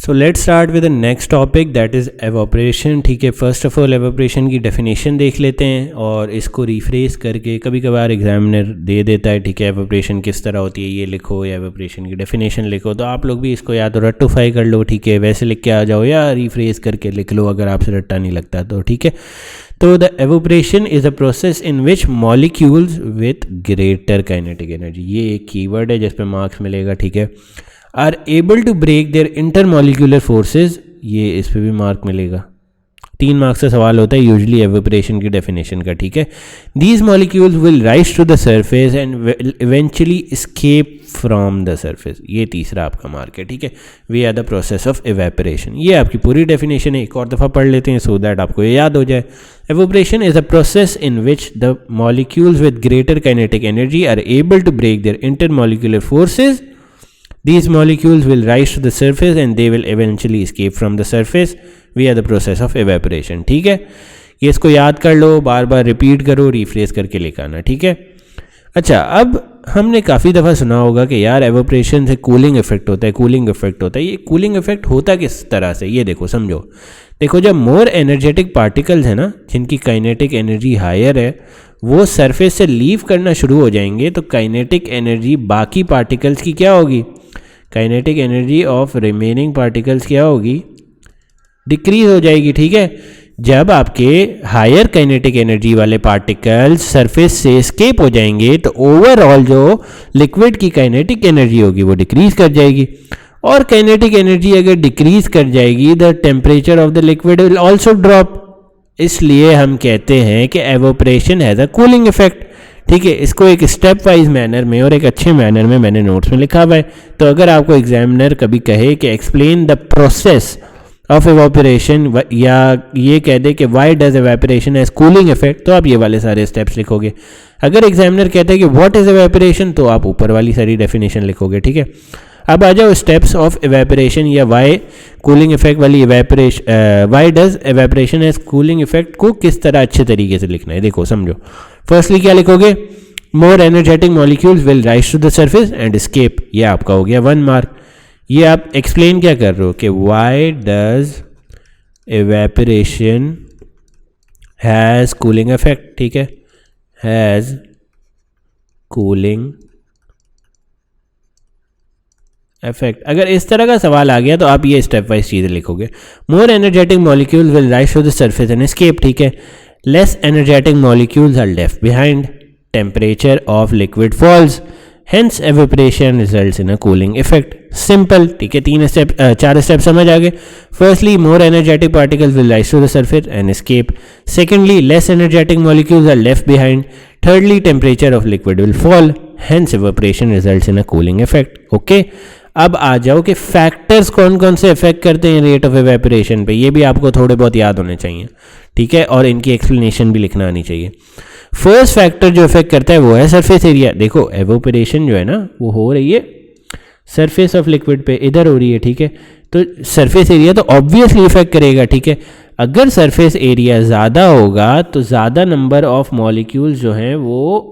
So let's start with the next topic that is evaporation. ठीक है, first of all evaporation की definition देख लेते हैं और इसको रिफ्रेश करके कभी कभार एग्जामिनर दे देता है। ठीक है, एवोपरेशन किस तरह होती है ये लिखो या एवोपरेशन की डेफिनेशन लिखो, तो आप लोग भी इसको या तो रट्टूफाई कर लो, ठीक है, वैसे लिख के आ जाओ या रिफ्रेश करके लिख लो अगर आपसे रट्टा नहीं लगता तो। ठीक है, तो the evaporation is a process in which molecules with greater kinetic energy, ये एक कीवर्ड है जिस पे मार्क्स मिलेगा। ठीक है, are able to break their intermolecular forces, ये इस पे भी मार्क मिलेगा। 3 मार्क्स का सवाल होता है यूजली एवोपरेशन की डेफिनेशन का। ठीक है, these molecules will rise to the surface and eventually escape from the surface, ये तीसरा आपका मार्क है। ठीक है, we are the process of evaporation, ये आपकी पूरी डेफिनेशन है। एक और दफ़ा पढ़ लेते हैं सो दैट आपको ये याद हो जाए। Evaporation is a process in which the molecules with greater kinetic energy are able to break their intermolecular forces. These molecules will rise to the surface and they will eventually escape from the surface via the process of evaporation. ठीक है, ये इसको याद कर लो, बार बार repeat करो, refresh करके लिखाना। ठीक है, अच्छा, अब हमने काफ़ी दफ़ा सुना होगा कि यार एवोपरेशन से कूलिंग इफेक्ट होता है, कूलिंग इफेक्ट होता है। ये कूलिंग इफेक्ट होता किस तरह से, ये देखो समझो। देखो, जब मोर एनर्जेटिक पार्टिकल्स है ना, जिनकी काइनेटिक एनर्जी हायर है, वो सरफेस से लीव करना शुरू हो जाएंगे तो काइनेटिक एनर्जी बाकी पार्टिकल्स की क्या होगी, kinetic energy of remaining particles क्या होगी, डिक्रीज हो जाएगी। ठीक है, जब आपके हायर काइनेटिक एनर्जी वाले पार्टिकल्स सरफेस से एस्केप हो जाएंगे तो ओवरऑल जो लिक्विड की काइनेटिक एनर्जी होगी वो डिक्रीज कर जाएगी, और काइनेटिक एनर्जी अगर डिक्रीज कर जाएगी the temperature of the liquid will also drop. इसलिए हम कहते हैं कि evaporation has a cooling effect. ठीक है, इसको एक स्टेप वाइज मैनर में और एक अच्छे मैनर में मैंने नोट्स में लिखा हुआ है। तो अगर आपको एग्जामिनर कभी कहे कि explain the process of evaporation, या ये कह दे कि why does evaporation has cooling effect, तो आप ये वाले सारे स्टेप्स लिखोगे। अगर एग्जामिनर कहते हैं कि व्हाट इज एवेपोरेशन, तो आप ऊपर वाली सारी डेफिनेशन लिखोगे। ठीक है, अब आ जाओ स्टेप्स ऑफ एवेपोरेशन या वाई कूलिंग इफेक्ट वाली evaporation, why does evaporation has cooling effect को किस तरह अच्छे तरीके से लिखना है। देखो समझो, फर्स्टली क्या लिखोगे, more energetic molecules will rise to the surface and escape, ये आपका हो गया 1 मार्क। ये आप एक्सप्लेन क्या कर रहे हो कि why does evaporation has cooling effect. ठीक है, हैज कूलिंग इफेक्ट। अगर इस तरह का सवाल आ गया तो आप ये स्टेप वाइज चीज़ें लिखोगे। More energetic molecules will rise to the surface and escape. ठीक है, less energetic molecules are left behind, temperature of liquid falls, hence evaporation results in a cooling effect. Simple. ठीक है, 4 स्टेप समझ आ गए। Firstly, more energetic particles will rise to the surface and escape. Secondly, less energetic molecules are left behind. thirdly, temperature of liquid will fall, hence evaporation results in a cooling effect. Okay, अब आ जाओ कि factors कौन कौन से effect करते हैं rate of evaporation पे, ये भी आपको थोड़े बहुत याद होने चाहिए। ठीक है, और इनकी एक्सप्लेनेशन भी लिखना आनी चाहिए। फर्स्ट फैक्टर जो इफेक्ट करता है वो है सरफेस एरिया। देखो, एवेपोरेशन जो है ना वो हो रही है सरफेस ऑफ लिक्विड पे, इधर हो रही है। ठीक है, तो सरफेस एरिया तो ऑब्वियसली इफेक्ट करेगा। ठीक है, अगर सरफेस एरिया ज़्यादा होगा तो ज़्यादा नंबर ऑफ मॉलिक्यूल्स जो हैं वो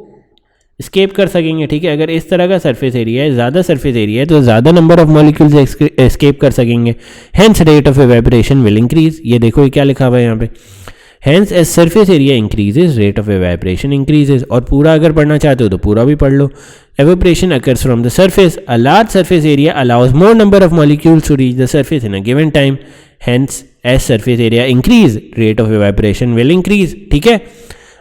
एस्केप कर सकेंगे। ठीक है, अगर इस तरह का सरफेस एरिया है, ज़्यादा सरफेस एरिया है, तो ज़्यादा नंबर ऑफ मॉलिक्यूल्स एस्केप कर सकेंगे, hence rate of evaporation will increase. ये देखो ये क्या लिखा हुआ है यहाँ पे, hence as surface area increases rate of evaporation increases. और पूरा अगर पढ़ना चाहते हो तो पूरा भी पढ़ लो। Evaporation occurs from the surface, a large surface area allows more number of molecules to reach the surface in a given time, hence as surface area increase rate of evaporation will increase. ठीक है,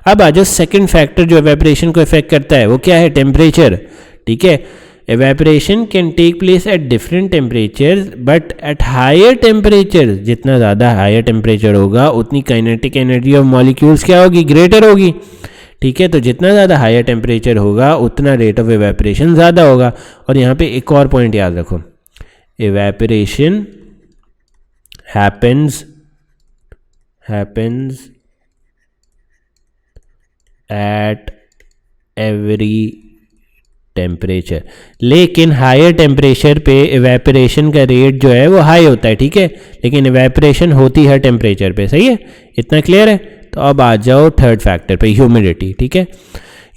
अब आ जाओ second factor जो evaporation को effect करता है वो क्या है, टेम्परेचर। ठीक है, evaporation can take place at different temperatures but at higher temperature, जितना ज़्यादा हायर टेम्परेचर होगा उतनी काइनेटिक एनर्जी ऑफ मॉलिक्यूल्स क्या होगी, ग्रेटर होगी। ठीक है, तो जितना ज़्यादा हायर टेम्परेचर होगा उतना रेट ऑफ एवेपोरेशन ज़्यादा होगा। और यहाँ पे एक और पॉइंट याद रखो, evaporation happens at every temperature, लेकिन हायर टेम्परेचर पे एवेपोरेशन का रेट जो है वो हाई होता है। ठीक है, लेकिन एवेपोरेशन होती है टेम्परेचर पे। सही है, इतना क्लियर है। तो अब आ जाओ थर्ड फैक्टर पे, ह्यूमिडिटी। ठीक है,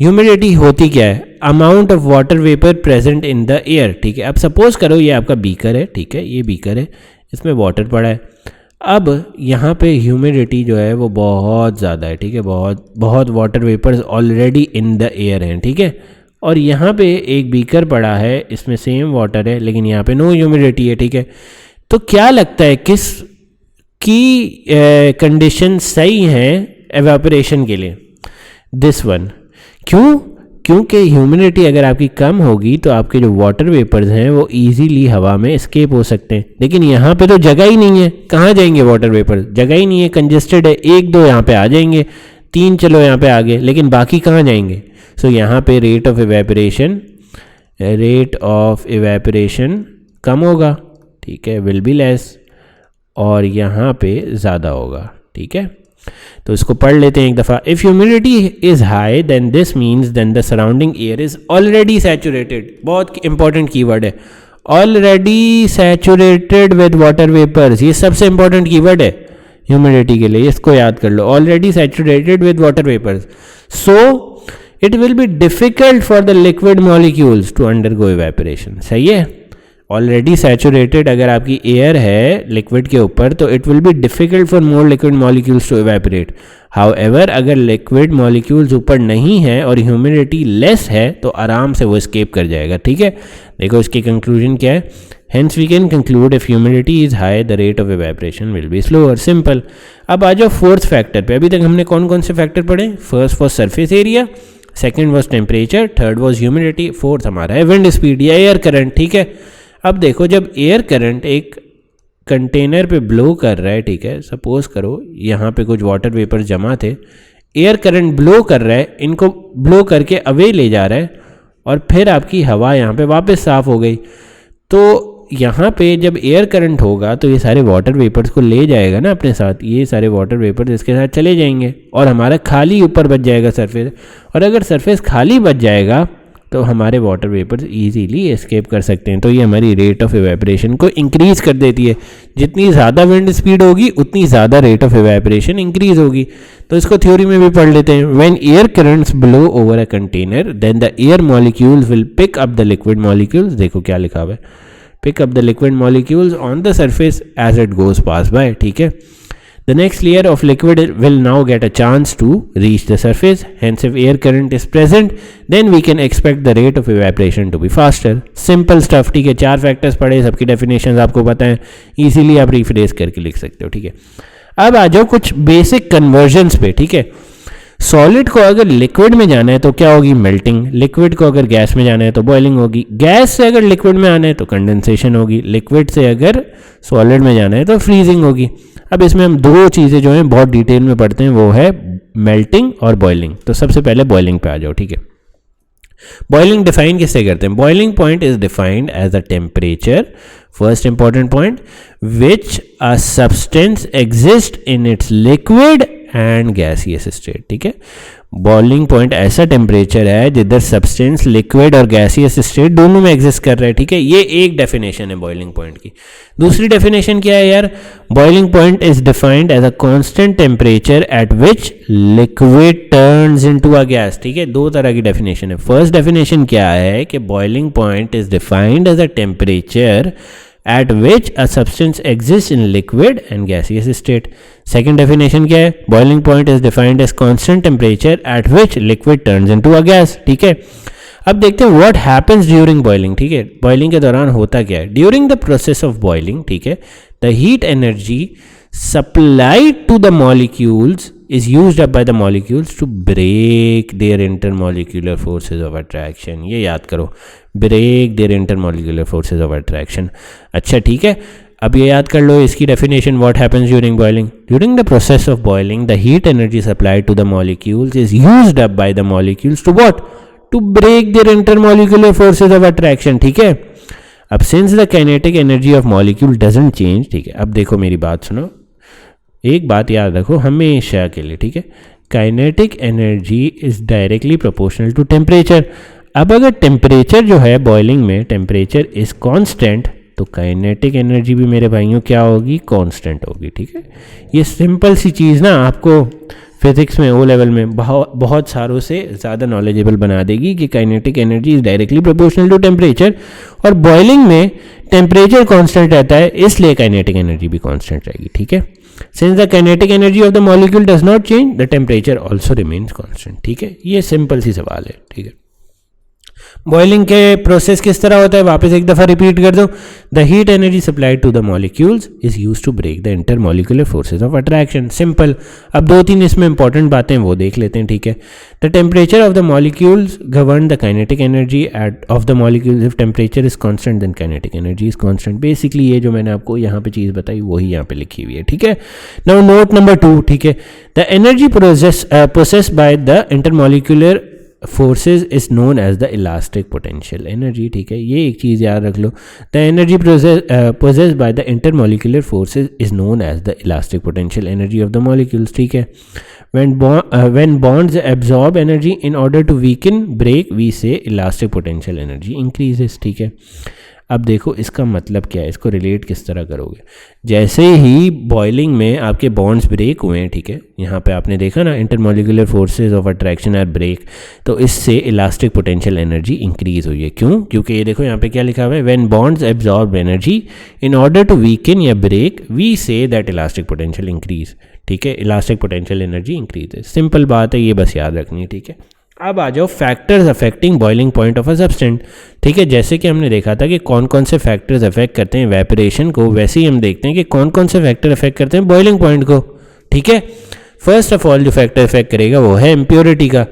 ह्यूमिडिटी होती क्या है, amount of water vapour present in the air. ठीक है, अब सपोज करो ये आपका बीकर है। ठीक है, ये बीकर है, इसमें वाटर पड़ा है। अब यहाँ पे ह्यूमिडिटी जो है वो बहुत ज़्यादा है, ठीक है, बहुत बहुत water vapours already in the air हैं, ठीक है। और यहाँ पे एक बीकर पड़ा है, इसमें सेम वाटर है लेकिन यहाँ पे नो ह्यूमिडिटी है, ठीक है। तो क्या लगता है किस की कंडीशन सही है एवापोरेशन के लिए? This one. क्यों? क्योंकि ह्यूमिडिटी अगर आपकी कम होगी तो आपके जो वाटर वेपर्स हैं वो इजीली हवा में एस्केप हो सकते हैं, लेकिन यहाँ पे तो जगह ही नहीं है, कहाँ जाएंगे वाटर वेपर्स? जगह ही नहीं है, कंजेस्टेड है, एक दो यहाँ पे आ जाएंगे, तीन चलो यहाँ पे आ गए, लेकिन बाकी कहाँ जाएंगे? सो यहाँ पे रेट ऑफ इवेपोरेशन कम होगा, ठीक है, विल बी लेस, और यहाँ पे ज़्यादा होगा, ठीक है। तो इसको पढ़ लेते हैं एक दफ़ा। If humidity is high then this means then the surrounding air is already saturated. बहुत इंपॉर्टेंट कीवर्ड है, already saturated with water vapours. ये सबसे इंपॉर्टेंट कीवर्ड है ह्यूमिडिटी के लिए, इसको याद कर लो, already saturated with water vapours. So it will be difficult for the liquid molecules to undergo evaporation. सही है, ऑलरेडी सैचुरेटेड अगर आपकी एयर है लिक्विड के ऊपर तो it will be difficult for more liquid molecules to evaporate. However अगर liquid molecules ऊपर नहीं है और ह्यूमिडिटी लेस है तो आराम से वो एस्केप कर जाएगा, ठीक है। देखो इसकी कंक्लूजन क्या है, hence we can conclude if humidity is high the rate of evaporation will be slower. Simple. अब आ जाओ फोर्थ फैक्टर पे। अभी तक हमने कौन कौन से फैक्टर पढ़े? First was surface area, second was temperature, third was humidity, fourth हमारा है विंड स्पीड या एयर करंट, ठीक है। अब देखो जब एयर करंट एक कंटेनर पे ब्लो कर रहा है, ठीक है, सपोज करो यहाँ पे कुछ वाटर वेपर जमा थे, एयर करंट ब्लो कर रहा है, इनको ब्लो करके अवे ले जा रहा है और फिर आपकी हवा यहाँ पे वापस साफ़ हो गई। तो यहाँ पे जब एयर करंट होगा तो ये सारे वाटर वेपर्स को ले जाएगा ना अपने साथ, ये सारे वाटर वेपर्स इसके साथ चले जाएंगे और हमारा खाली ऊपर बच जाएगा सरफेस। और अगर सरफेस खाली बच जाएगा तो हमारे वाटर वेपर्स इजीली एस्केप कर सकते हैं। तो ये हमारी रेट ऑफ इवेपोरेशन को इंक्रीज कर देती है। जितनी ज़्यादा विंड स्पीड होगी उतनी ज़्यादा रेट ऑफ इवेपोरेशन इंक्रीज होगी। तो इसको थ्योरी में भी पढ़ लेते हैं। When air currents blow over a container then the air molecules will pick up the liquid molecules. देखो क्या लिखा हुआ है, pick up the liquid molecules on the surface as it goes pass by, ठीक है। The next layer of liquid will now get a chance to reach the surface. Hence, if air current is present, then we can expect the rate of evaporation to be faster. Simple stuff, ठीक है। चार factors पढ़े, सबकी definitions आपको पता है, easily आप rephrase करके लिख सकते हो, ठीक है। अब आ जाओ कुछ बेसिक कन्वर्जन्स पे, ठीक है। सॉलिड को अगर लिक्विड में जाना है तो क्या होगी? मेल्टिंग। लिक्विड को अगर गैस में जाना है तो बॉइलिंग होगी। गैस से अगर लिक्विड में आना है तो कंडेंसेशन होगी। लिक्विड से अगर सॉलिड में जाना है तो फ्रीजिंग होगी। अब इसमें हम दो चीज़ें जो हैं बहुत डिटेल में पढ़ते हैं, वो है मेल्टिंग और बॉइलिंग। तो सबसे पहले बॉइलिंग पे आ जाओ, ठीक है। बॉइलिंग डिफाइन किससे करते हैं? Boiling point is defined as a temperature, first important point, which a substance exist in its liquid and gaseous state, ठीक है। बॉइलिंग पॉइंट ऐसा टेम्परेचर है जिधर सब्सटेंस लिक्विड और गैसियस स्टेट दोनों में एग्जिस्ट कर रहा है, ठीक है। ये एक डेफिनेशन है बॉइलिंग पॉइंट की। दूसरी डेफिनेशन क्या है यार? Boiling point is defined as a constant temperature at which liquid turns into a gas, ठीक है। दो तरह की डेफिनेशन है। फर्स्ट डेफिनेशन क्या है कि boiling point is defined as a temperature at which a substance exists in liquid and gaseous state. Second definition क्या है? Boiling point is defined as constant temperature at which liquid turns into a gas, ठीक है। अब देखते हैं what happens during boiling, ठीक है। boiling के दौरान होता क्या है? During the process of boiling, ठीक है, the heat energy supplied to the molecules is used up by the molecules to break their intermolecular forces of attraction. ये याद करो, break their intermolecular forces of attraction. अच्छा ठीक है, अब ये याद कर लो इसकी definition. What happens during boiling? During the process of boiling the heat energy supplied to the molecules is used up by the molecules to what? To break their intermolecular forces of attraction, ठीक है। अब since the kinetic energy of molecule doesn't change, ठीक है। अब देखो मेरी बात सुनो, एक बात याद रखो हमेशा के लिए, ठीक है। Kinetic energy is directly proportional to temperature. अब अगर टेम्परेचर जो है बॉइलिंग में टेम्परेचर इज कांस्टेंट तो काइनेटिक एनर्जी भी मेरे भाइयों क्या होगी? कांस्टेंट होगी, ठीक है। ये सिंपल सी चीज़ ना आपको फिजिक्स में ओ लेवल में बहुत सारों से ज़्यादा नॉलेजेबल बना देगी कि kinetic energy is directly proportional to temperature, और बॉइलिंग में टेम्परेचर कांस्टेंट रहता है, इसलिए काइनेटिक एनर्जी भी कांस्टेंट रहेगी, ठीक है। Since the kinetic energy of the molecule does not change, the temperature also remains constant, ठीक है। ये सिंपल सी सवाल है, ठीक है। बॉइलिंग के प्रोसेस किस तरह होता है, वापस एक दफ़ा रिपीट कर दो। The heat energy supplied to the molecules is use to break the intermolecular forces of attraction. Simple. अब 2-3 इसमें इंपॉर्टेंट बातें वो देख लेते हैं, ठीक है। The temperature of the molecules govern the kinetic energy of the molecules. If temperature is constant then kinetic energy is constant. Basically ये जो मैंने आपको यहाँ पे चीज़ बताई वही यहाँ पे लिखी हुई है, ठीक है। नाउ नोट नंबर 2, ठीक है। The energy process by the intermolecular forces is known as the elastic potential energy, ठीक है। ये एक चीज़ याद रख लो, the energy possessed by the intermolecular forces is known as the elastic potential energy of the molecules, ठीक है। when bonds absorb energy in order to weaken break we say elastic potential energy increases, ठीक है। अब देखो इसका मतलब क्या है, इसको रिलेट किस तरह करोगे। जैसे ही बॉइलिंग में आपके बॉन्ड्स ब्रेक हुए हैं, ठीक है, यहाँ पे आपने देखा ना intermolecular forces of attraction are break, तो इससे इलास्टिक पोटेंशियल एनर्जी इंक्रीज हुई है। क्यों? क्योंकि ये देखो यहाँ पे क्या लिखा हुआ है, when bonds absorb energy in order to weaken या break we say that elastic potential increase, ठीक है। इलास्टिक पोटेंशियल एनर्जी इंक्रीज है, सिंपल बात है, ये बस याद रखनी है, ठीक है। अब आ जाओ factors affecting boiling point of a substance, ठीक है। जैसे कि हमने देखा था कि कौन कौन से फैक्टर्स अफेक्ट करते हैं वेपोरेशन को, वैसे ही हम देखते हैं कि कौन कौन से फैक्टर अफेक्ट करते हैं बॉइलिंग पॉइंट को, ठीक है। फर्स्ट ऑफ ऑल जो फैक्टर अफेक्ट करेगा वो है इम्प्योरिटी का।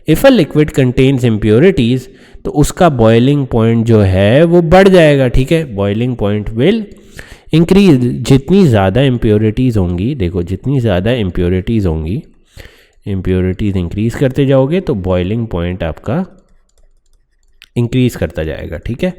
If a liquid contains impurities तो उसका बॉइलिंग पॉइंट जो है वो बढ़ जाएगा, ठीक है। Boiling point will increase. जितनी ज़्यादा इम्प्योरिटीज़ होंगी, देखो जितनी ज़्यादा इम्प्योरिटीज़ होंगी, इम्प्योरिटीज़ इंक्रीज़ करते जाओगे तो बॉइलिंग पॉइंट आपका इंक्रीज़ करता जाएगा, ठीक है।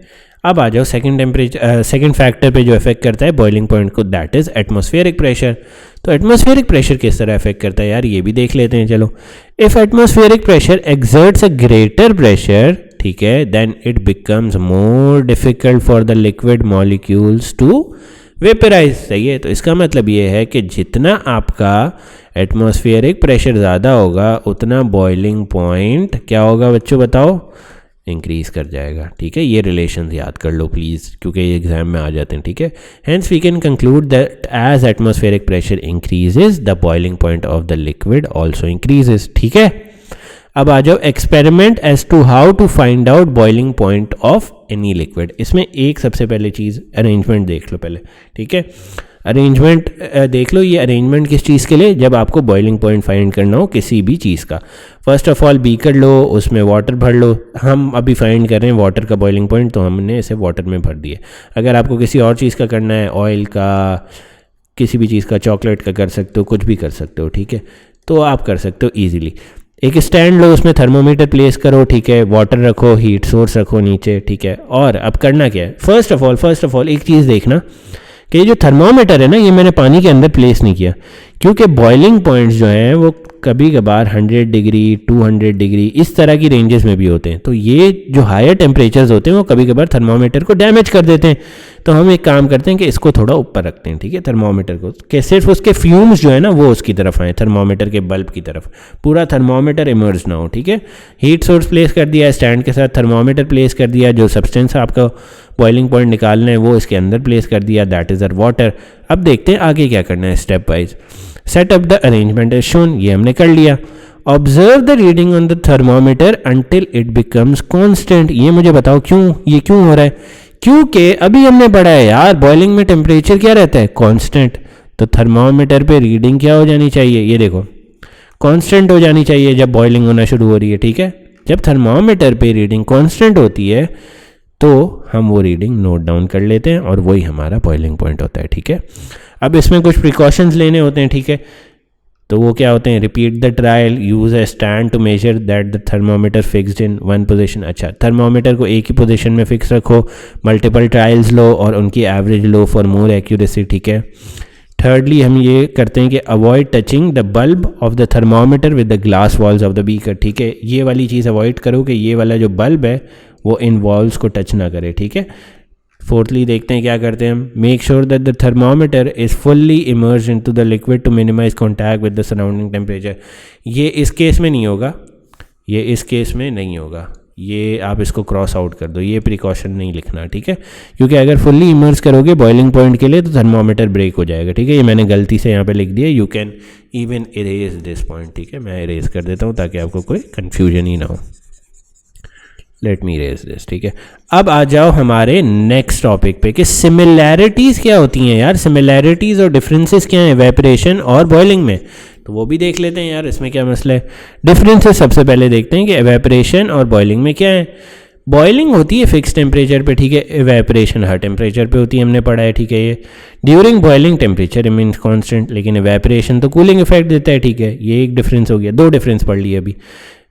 अब आ जाओ सेकंड फैक्टर पे जो इफेक्ट करता है बॉइलिंग पॉइंट को, दैट इज़ एटमॉस्फेरिक प्रेशर। तो एटमॉस्फेरिक प्रेशर किस तरह इफेक्ट करता है यार, ये भी देख लेते हैं, चलो। If atmospheric pressure exerts a greater pressure, ठीक है, then it becomes more difficult for the liquid molecules to vaporise, सही है। तो इसका मतलब ये है कि जितना आपका एटमॉस्फेरिक प्रेशर ज़्यादा होगा उतना बॉइलिंग पॉइंट क्या होगा बच्चों, बताओ, इंक्रीज़ कर जाएगा, ठीक है। ये रिलेशन याद कर लो प्लीज़, क्योंकि ये एग्जाम में आ जाते हैं, ठीक है। Hence we can conclude that as atmospheric pressure increases the boiling point of the liquid also increases, ठीक है। अब आ जाओ experiment as to how to find out boiling point of any liquid. इसमें एक सबसे पहले चीज़ अरेंजमेंट देख लो पहले, ठीक है। अरेंजमेंट देख लो, ये अरेंजमेंट किस चीज़ के लिए, जब आपको बॉइलिंग पॉइंट फाइंड करना हो किसी भी चीज़ का। फर्स्ट ऑफ ऑल बीकर लो, उसमें वाटर भर लो। हम अभी फाइंड कर रहे हैं वाटर का बॉइलिंग पॉइंट, तो हमने इसे वाटर में भर दिया। अगर आपको किसी और चीज़ का करना है, ऑयल का, किसी भी चीज़ का, चॉकलेट का कर सकते हो, कुछ भी कर सकते हो, ठीक है। तो आप कर सकते हो ईजिली। एक स्टैंड लो, उसमें थर्मोमीटर प्लेस करो, ठीक है, वाटर रखो, हीट सोर्स रखो नीचे, ठीक है। और अब करना क्या है, फर्स्ट ऑफ ऑल एक चीज़ देखना कि ये जो थर्मोमीटर है ना, ये मैंने पानी के अंदर प्लेस नहीं किया, क्योंकि बॉइलिंग पॉइंट्स जो हैं वो कभी कभार 100 डिग्री 200 डिग्री इस तरह की रेंजेस में भी होते हैं। तो ये जो हायर टेम्परेचर्स होते हैं वो कभी कभार थर्मोमीटर को डैमेज कर देते हैं। तो हम एक काम करते हैं कि इसको थोड़ा ऊपर रखते हैं, ठीक है, थर्मोमीटर को, कि सिर्फ उसके फ्यूम्स जो है ना वो उसकी तरफ आए, थर्मोमीटर के बल्ब की तरफ, पूरा थर्मोमीटर इमर्ज ना हो, ठीक है। हीट सोर्स प्लेस कर दिया, स्टैंड के साथ थर्मोमीटर प्लेस कर दिया, जो सब्सटेंस आपका बॉइलिंग पॉइंट निकालना है वो इसके अंदर प्लेस कर दिया, दैट इज़ अर वाटर। अब देखते हैं आगे क्या करना है stepwise. Set up the arrangement as shown, ये हमने कर लिया। Observe the reading on the thermometer until it becomes constant. ये मुझे बताओ क्यों, ये क्यों हो रहा है, क्योंकि अभी हमने पढ़ा है यार बॉइलिंग में टेम्परेचर क्या रहता है, कांस्टेंट। तो थर्मोमीटर पे रीडिंग क्या हो जानी चाहिए, ये देखो कांस्टेंट हो जानी चाहिए जब बॉइलिंग होना शुरू हो रही है, ठीक है। जब थर्मोमीटर पे रीडिंग कांस्टेंट होती है तो हम वो रीडिंग नोट डाउन कर लेते हैं और वही हमारा बॉइलिंग पॉइंट होता है, ठीक है। अब इसमें कुछ प्रिकॉशंस लेने होते हैं, ठीक है। तो वो क्या होते हैं, repeat the trial, use a stand to measure that the thermometer fixed in one position. अच्छा, थर्मोमीटर को एक ही पोजीशन में फिक्स रखो, मल्टीपल ट्रायल्स लो और उनकी एवरेज लो फॉर मोर एक्यूरेसी, ठीक है। थर्डली हम ये करते हैं कि avoid touching the bulb of the thermometer with the glass walls of the beaker, ठीक है। ये वाली चीज़ अवॉइड करो कि ये वाला जो बल्ब है वो इन वॉल्स को टच ना करे, ठीक है। फोर्थली देखते हैं क्या करते हैं हम, make sure that the thermometer is fully immerse into the liquid to minimise contact with the surrounding temperature. ये इस केस में नहीं होगा, ये इस केस में नहीं होगा, ये आप इसको क्रॉस आउट कर दो, ये प्रिकॉशन नहीं लिखना, ठीक है, क्योंकि अगर फुल्ली इमर्स करोगे बॉइलिंग पॉइंट के लिए तो थर्मामीटर ब्रेक हो जाएगा, ठीक है। ये मैंने गलती से यहाँ पे लिख दिया, you can even erase this point, ठीक है, मैं इरेज कर देता हूँ ताकि आपको कोई कन्फ्यूजन ही ना हो। लेट मी इरेज दिस, ठीक है। अब आ जाओ हमारे नेक्स्ट टॉपिक पे कि सिमिलैरिटीज़ क्या होती हैं यार, सिमिलैरिटीज़ और डिफरेंसेस क्या हैं इवेपोरेशन और बॉइलिंग में, तो वो भी देख लेते हैं यार, इसमें क्या मसला है। डिफरेंसेस सबसे पहले देखते हैं कि इवेपोरेशन और बॉइलिंग में क्या है। बॉइलिंग होती है फिक्स टेम्परेचर पे, ठीक है, इवेपोरेशन हर टेम्परेचर पे होती है, हमने पढ़ा है, ठीक है। ये during boiling temperature means constant, लेकिन इवेपोरेशन तो कूलिंग इफेक्ट देता है, ठीक है। ये एक डिफरेंस हो गया, दो डिफरेंस पढ़ लिए अभी।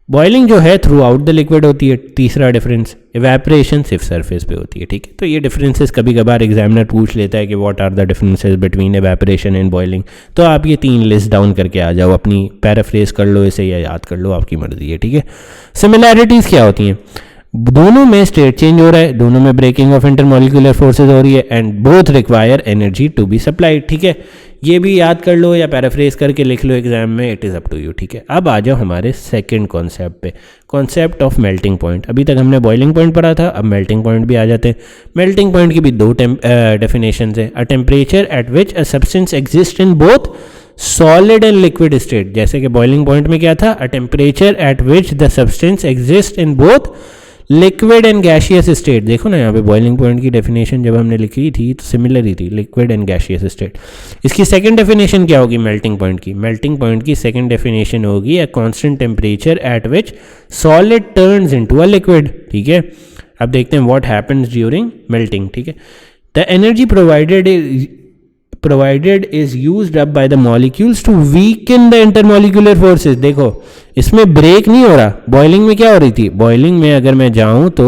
बॉइलिंग जो है थ्रू आउट द लिक्विड होती है, तीसरा डिफरेंस। इवेपोरेशन सिर्फ सरफेस पे होती है, ठीक है। तो ये डिफरेंसेस कभी कभार एग्जामिनर पूछ लेता है कि what are the differences between evaporation and boiling, तो आप ये 3 लिस्ट डाउन करके आ जाओ, अपनी पैराफ्रेज कर लो इसे या याद कर लो, आपकी मर्जी है, ठीक है। सिमिलैरिटीज़ क्या होती हैं, दोनों में स्टेट चेंज हो रहा है, दोनों में ब्रेकिंग ऑफ इंटरमॉलिक्यूलर फोर्सेज हो रही है and both require energy to be supplied, ठीक है। ये भी याद कर लो या पैराफ्रेज करके लिख लो एग्जाम में, it is up to you, ठीक है। अब आ जाओ हमारे सेकंड कॉन्सेप्ट पे, कॉन्सेप्ट ऑफ मेल्टिंग पॉइंट। अभी तक हमने बॉइलिंग पॉइंट पढ़ा था, अब मेल्टिंग पॉइंट भी आ जाते हैं। मेल्टिंग पॉइंट की भी दो डेफिनेशंस है, अ temperature at which a substance exist in both solid and liquid state. जैसे कि बॉइलिंग पॉइंट में क्या था, अ temperature at which the substance exist in both liquid and gaseous state. देखो ना यहाँ पे बॉइलिंग पॉइंट की डेफिनेशन जब हमने लिखी थी तो सिमिलर ही थी, लिक्विड एंड गैशियस स्टेट। इसकी सेकंड डेफिनेशन क्या होगी मेल्टिंग पॉइंट की, मेल्टिंग पॉइंट की सेकंड डेफिनेशन होगी अ constant temperature at which solid turns into a liquid, ठीक है। अब देखते हैं व्हाट हैपेंस ड्यूरिंग मेल्टिंग, ठीक है। The energy provided is used up by the molecules to weaken the intermolecular forces। देखो इसमें ब्रेक नहीं हो रहा, बॉइलिंग में क्या हो रही थी, बॉइलिंग में अगर मैं जाऊं तो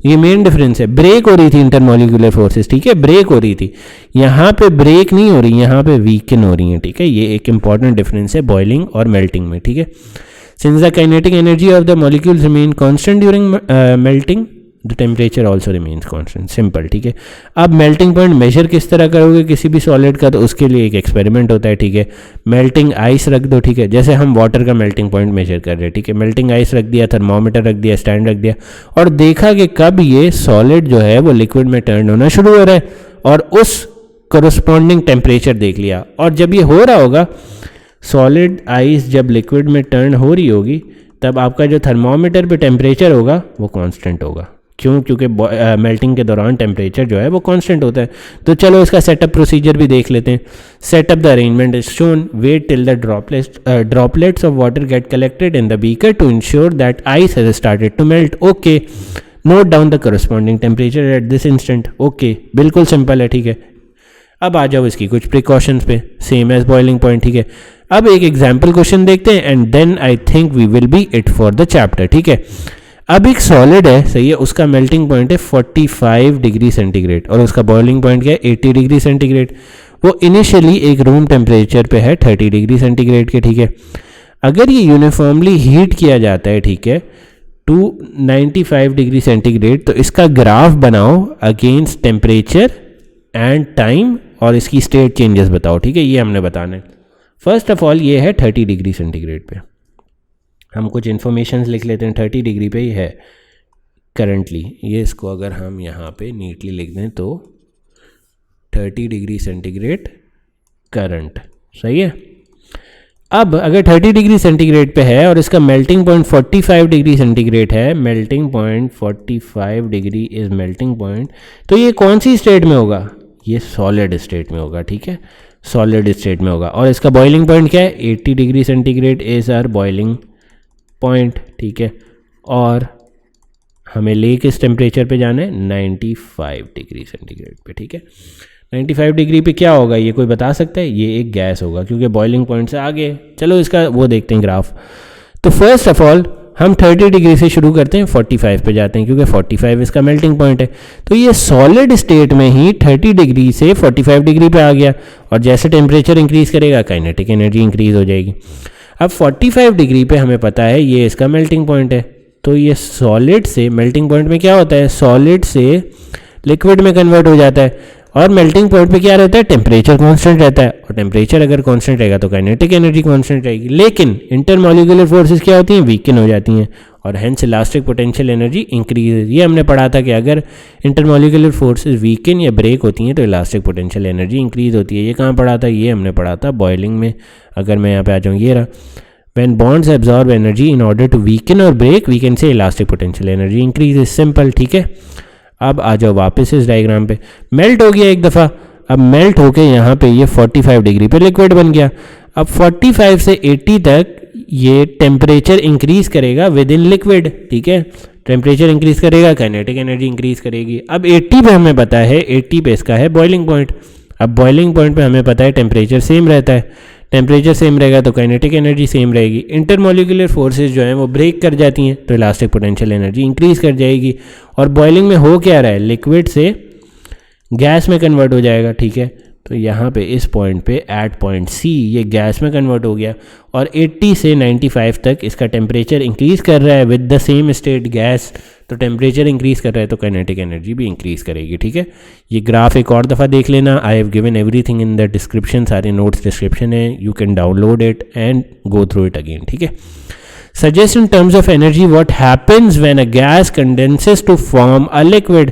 ये मेन डिफरेंस है, ब्रेक हो रही थी इंटरमोलिकुलर फोर्सेस, ठीक है, ब्रेक हो रही थी। यहाँ पे ब्रेक नहीं हो रही, यहाँ पे वीकन हो रही है, ठीक है। ये एक इंपॉर्टेंट डिफरेंस है बॉइलिंग और मेल्टिंग में, ठीक है। Since the kinetic energy of the molecules remain constant during melting the temperature also remains constant, simple, ठीक है। अब मेल्टिंग पॉइंट मेजर किस तरह करोगे किसी भी सॉलिड का, तो उसके लिए एक एक्सपेरिमेंट होता है, ठीक है। मेल्टिंग आइस रख दो, ठीक है, जैसे हम वाटर का मेल्टिंग पॉइंट मेजर कर रहे हैं, ठीक है। मेल्टिंग आइस रख दिया, थर्मामीटर रख दिया, स्टैंड रख दिया, और देखा कि कब ये सॉलिड जो है वो लिक्विड में टर्न होना शुरू हो रहा है, और उस कोरस्पॉन्डिंग टेम्परेचर देख लिया। और जब ये हो रहा होगा, सॉलिड आइस जब लिक्विड में टर्न हो रही होगी, तब आपका जो थर्मामीटर पे टेम्परेचर होगा वो कांस्टेंट होगा। क्यों? क्योंकि मेल्टिंग के दौरान टेम्परेचर जो है वो कांस्टेंट होता है। तो चलो इसका सेटअप प्रोसीजर भी देख लेते हैं। Set up the arrangement is shown, wait till the droplets of water get collected in the beaker to ensure that ice has started to melt. Okay, note down the corresponding temperature at this instant. Okay, बिल्कुल simple है, ठीक है। अब आ जाओ इसकी कुछ precautions पे, सेम एज बॉइलिंग पॉइंट, ठीक है। अब एक एग्जाम्पल क्वेश्चन देखते हैं and then I think we will be it for the chapter, ठीक है। अब एक सॉलिड है, सही है, उसका मेल्टिंग पॉइंट है 45 डिग्री सेंटीग्रेड और उसका बॉइलिंग पॉइंट क्या है 80 डिग्री सेंटीग्रेड। वो इनिशियली एक रूम टेम्परेचर पे है 30 डिग्री सेंटीग्रेड के, ठीक है। अगर ये यूनिफॉर्मली हीट किया जाता है, ठीक है, टू 95 डिग्री सेंटीग्रेड, तो इसका ग्राफ बनाओ अगेंस्ट टेम्परेचर एंड टाइम और इसकी स्टेट चेंजेस बताओ, ठीक है। ये हमने बताना है। फर्स्ट ऑफ ऑल ये है 30 डिग्री सेंटीग्रेड पे, हम कुछ इन्फॉर्मेशन लिख लेते हैं। 30 डिग्री पे ही है करंटली, ये इसको अगर हम यहाँ पे नीटली लिख दें तो 30 डिग्री सेंटीग्रेड करंट, सही है। अब अगर 30 डिग्री सेंटीग्रेड पे है और इसका मेल्टिंग पॉइंट 45 डिग्री सेंटीग्रेड है, melting point 45 degree is melting point, तो ये कौन सी स्टेट में होगा, ये सॉलिड स्टेट में होगा, ठीक है, सॉलिड स्टेट में होगा। और इसका बॉइलिंग पॉइंट क्या है 80 degree centigrade is our boiling point, ठीक है। और हमें ले किस टेम्परेचर पे जाना है 95 डिग्री सेंटीग्रेड पे, ठीक है। 95 डिग्री पे क्या होगा ये कोई बता सकता है? ये एक गैस होगा क्योंकि बॉइलिंग पॉइंट से आगे। चलो इसका वो देखते हैं ग्राफ। तो फर्स्ट ऑफ ऑल हम 30 डिग्री से शुरू करते हैं, 45 पे जाते हैं क्योंकि 45 इसका मेल्टिंग पॉइंट है। तो ये सॉलिड स्टेट में ही 30 डिग्री से 45 डिग्री पे आ गया और जैसे टेम्परेचर इंक्रीज करेगा काइनेटिक एनर्जी इंक्रीज हो जाएगी। अब 45 डिग्री पे हमें पता है ये इसका मेल्टिंग पॉइंट है, तो ये सॉलिड से मेल्टिंग पॉइंट में क्या होता है, सॉलिड से लिक्विड में कन्वर्ट हो जाता है। और मेल्टिंग पॉइंट पे क्या रहता है, टेम्परेचर कांस्टेंट रहता है, और टेम्परेचर अगर कांस्टेंट रहेगा तो काइनेटिक एनर्जी कांस्टेंट रहेगी। लेकिन इंटरमॉलिक्यूलर फोर्सेस क्या होती हैं, वीकन हो जाती हैं, और hence elastic potential energy increase. ये हमने पढ़ा था कि अगर इंटरमॉलिक्यूलर फोर्सेस वीकन या ब्रेक होती हैं तो इलास्टिक पोटेंशियल एनर्जी इंक्रीज होती है। ये कहाँ पढ़ा था, ये हमने पढ़ा था बॉइलिंग में। अगर मैं यहाँ पे आ जाऊँ, ये रहा, when bonds absorb energy in order to weaken or break we can say elastic potential energy increases, simple, ठीक है। अब आ जाओ वापस इस डायग्राम पे, मेल्ट हो गया एक दफ़ा, अब मेल्ट होके यहाँ पे ये 45 डिग्री पे लिक्विड बन गया। अब 45 से 80 तक ये टेम्परेचर इंक्रीज करेगा विद इन लिक्विड, ठीक है, टेम्परेचर इंक्रीज करेगा, काइनेटिक एनर्जी इंक्रीज करेगी। अब 80 पे हमें पता है, 80 पे इसका है बॉइलिंग पॉइंट। अब बॉइलिंग पॉइंट पे हमें पता है टेम्परेचर सेम रहता है, टेम्परेचर सेम रहेगा तो काइनेटिक एनर्जी सेम रहेगी। इंटरमॉलिक्यूलर फोर्सेस जो हैं वो ब्रेक कर जाती हैं तो इलास्टिक पोटेंशियल एनर्जी इंक्रीज कर जाएगी। और बॉइलिंग में हो क्या रहा है, लिक्विड से गैस में कन्वर्ट हो जाएगा, ठीक है। तो यहाँ पे इस पॉइंट पे एट पॉइंट सी ये गैस में कन्वर्ट हो गया, और 80 से 95 तक इसका टेम्परेचर इंक्रीज़ कर रहा है with the same state gas. तो टेम्परेचर इंक्रीज़ कर रहा है तो काइनेटिक एनर्जी भी इंक्रीज़ करेगी, ठीक है। ये ग्राफ एक और दफ़ा देख लेना, I have given everything in the description, सारे नोट्स डिस्क्रिप्शन है, you can download it and go through it again, ठीक है। Suggest in terms of energy what happens when a gas condenses to form a liquid.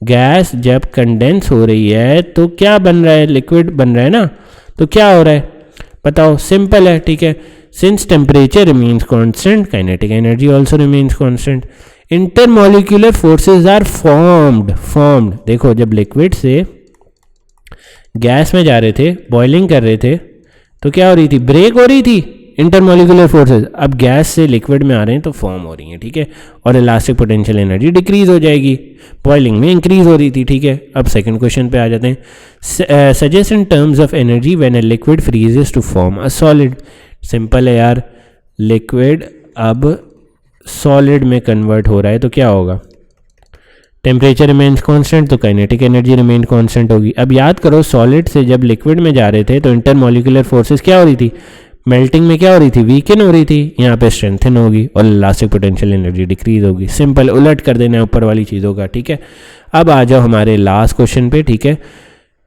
Gas जब condense हो रही है तो क्या बन रहा है, लिक्विड बन रहा है ना, तो क्या हो रहा है बताओ, सिंपल है, ठीक है। Since temperature remains constant kinetic energy also remains constant. Intermolecular forces are formed. देखो जब लिक्विड से गैस में जा रहे थे, बॉइलिंग कर रहे थे, तो क्या हो रही थी, ब्रेक हो रही थी इंटरमॉलिक्यूलर फोर्सेस। अब गैस से लिक्विड में आ रहे हैं तो फॉर्म हो रही हैं, ठीक है, और इलास्टिक पोटेंशियल एनर्जी डिक्रीज हो जाएगी, बॉइलिंग में इंक्रीज हो रही थी, ठीक है। अब सेकंड क्वेश्चन पे आ जाते हैं, suggest in terms of energy when a liquid freezes to form a solid. Simple है यार, लिक्विड अब सॉलिड में कन्वर्ट हो रहा है तो क्या होगा, टेम्परेचर रिमेन्स कांस्टेंट तो काइनेटिक एनर्जी रिमेन कांस्टेंट होगी। अब याद करो सॉलिड से जब लिक्विड में जा रहे थे तो इंटरमॉलिक्यूलर फोर्सेस क्या हो रही थी, मेल्टिंग में क्या हो रही थी, वीकन हो रही थी, यहाँ पे स्ट्रेंथन होगी और इलास्टिक पोटेंशियल एनर्जी डिक्रीज होगी। सिंपल, उलट कर देना ऊपर वाली चीज़ों का, ठीक है। अब आ जाओ हमारे लास्ट क्वेश्चन पे, ठीक है।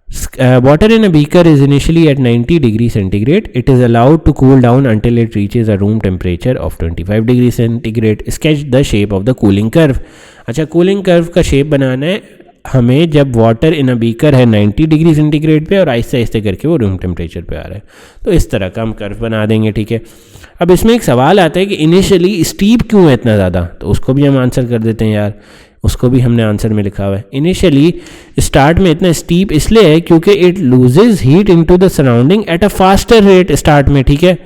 Water in a beaker is initially at 90 degree centigrade. It is allowed to cool down until it reaches a room temperature of 25 degree centigrade. Sketch the shape of the cooling curve. अच्छा, cooling curve का shape बनाना है हमें जब water in a beaker है 90 degree centigrade पे और आहिस्ते आहिस्ते करके वो रूम टेम्परेचर पे आ रहा है, तो इस तरह का हम कर्व बना देंगे, ठीक है। अब इसमें एक सवाल आता है कि इनिशियली स्टीप क्यों है इतना ज़्यादा, तो उसको भी हम आंसर कर देते हैं यार, उसको भी हमने आंसर में लिखा हुआ है। इनिशियली स्टार्ट में इतना स्टीप इसलिए है क्योंकि it loses heat into the surrounding at a faster rate start में, ठीक है।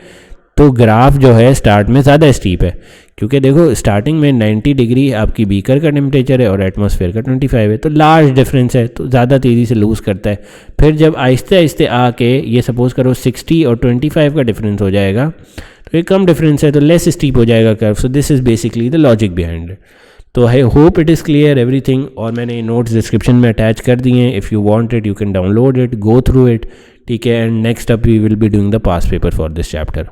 तो ग्राफ जो है स्टार्ट में ज़्यादा स्टीप है क्योंकि देखो स्टार्टिंग में 90 डिग्री आपकी बीकर का टेम्परेचर है और एटमॉस्फेयर का 25 है, तो लार्ज डिफरेंस है, तो ज़्यादा तेज़ी से लूज़ करता है। फिर जब आहिस्ते आहिस्ते आके ये सपोज करो 60 और 25 का डिफरेंस हो जाएगा तो ये कम डिफरेंस है तो लेस स्टीप हो जाएगा curve. So this is basically the logic behind it. तो I hope it is clear everything, और मैंने नोट्स डिस्क्रिप्शन में अटैच कर दिए हैं। If you want it you can download it, go through it, ठीक है। And next up we will be doing the past paper for this chapter.